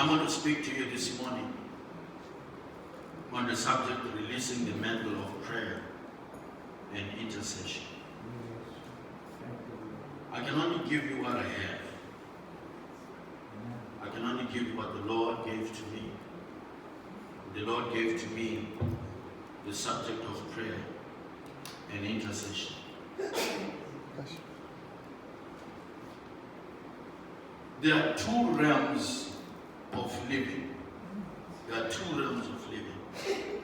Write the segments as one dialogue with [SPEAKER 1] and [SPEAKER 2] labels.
[SPEAKER 1] I'm going to speak to you this morning on the subject releasing the mantle of prayer and intercession. I can only give you what I have. I can only give you what the Lord gave to me. The Lord gave to me the subject of prayer and intercession. There are two realms of living. There are two realms of living.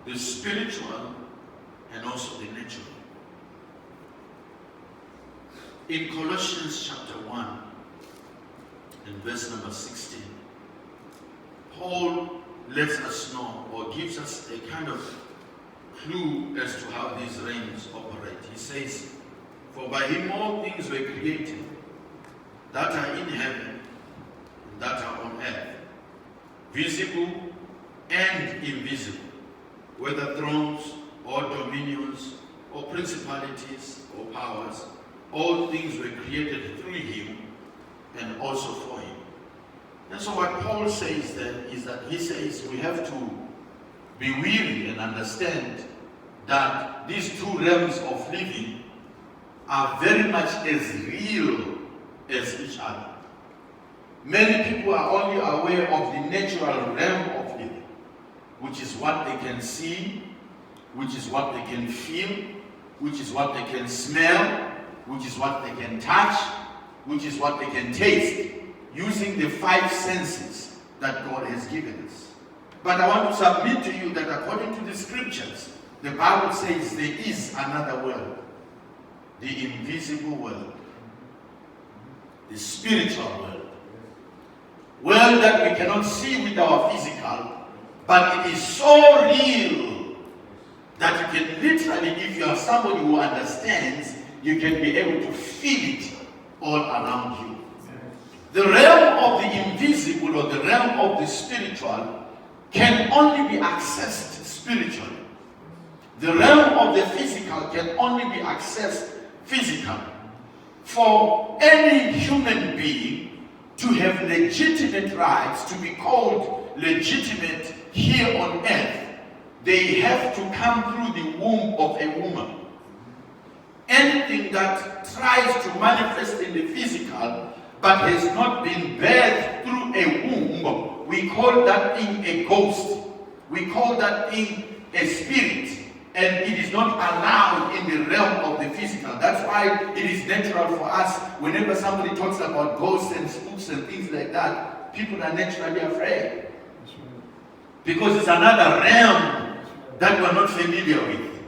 [SPEAKER 1] The spiritual and also the natural. In Colossians chapter 1 and verse number 16, Paul lets us know or gives us a kind of clue as to how these realms operate. He says, "For by him all things were created, that are in heaven and that are on earth, visible and invisible, whether thrones or dominions or principalities or powers, all things were created through him and also for him." And so what Paul says then is that he says we have to be weary and understand that these two realms of living are very much as real as each other. Many people are only aware of the natural realm of living, which is what they can see, which is what they can feel, which is what they can smell, which is what they can touch, which is what they can taste, using the five senses that God has given us. But I want to submit to you that according to the scriptures, the Bible says there is another world, the invisible world, the spiritual world that we cannot see with our physical, but it is so real that you can literally, if you are somebody who understands, you can be able to feel it all around you. The realm of the invisible or the realm of the spiritual can only be accessed spiritually. The realm of the physical can only be accessed physically. For any human being to have legitimate rights, to be called legitimate here on earth, they have to come through the womb of a woman. Anything that tries to manifest in the physical but has not been birthed through a womb, we call that thing a ghost. We call that thing a spirit. And it is not allowed in the realm of the physical. That's why it is natural for us, whenever somebody talks about ghosts and spooks and things like that, people are naturally afraid. Because it's another realm that we're not familiar with.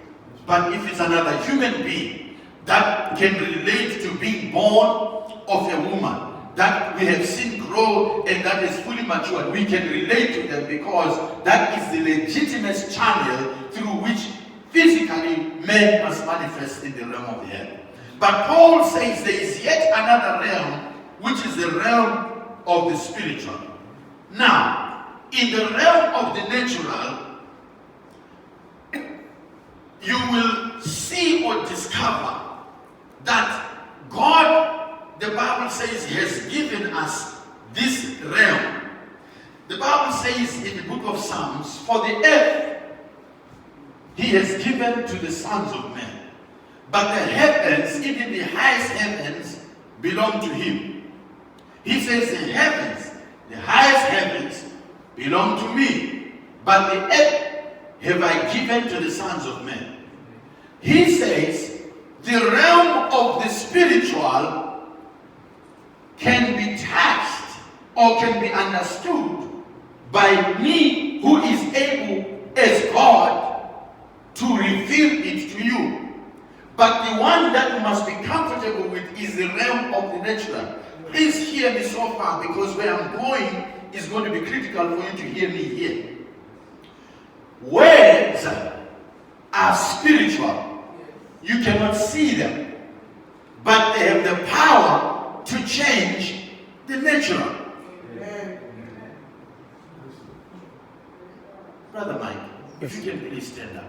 [SPEAKER 1] But if it's another human being that can relate to being born of a woman, that we have seen grow and that is fully matured, we can relate to them because that is the legitimate channel through which physically man must manifest in the realm of the earth. But Paul says there is yet another realm, which is the realm of the spiritual. Now, in the realm of the natural, you will see or discover that God, the Bible says, has given us this realm. The Bible says in the book of Psalms, "For the earth he has given to the sons of men, but the heavens, even the highest heavens, belong to him." He says the heavens, the highest heavens, belong to me, but the earth have I given to the sons of men. He says the realm of the spiritual can be touched or can be understood by me, who is able as God to reveal it to you. But the one that you must be comfortable with is the realm of the natural. Please hear me so far, because where I'm going is going to be critical for you to hear me here. Words are spiritual. You cannot see them, but they have the power to change the natural. Brother Mike, if you can please stand up.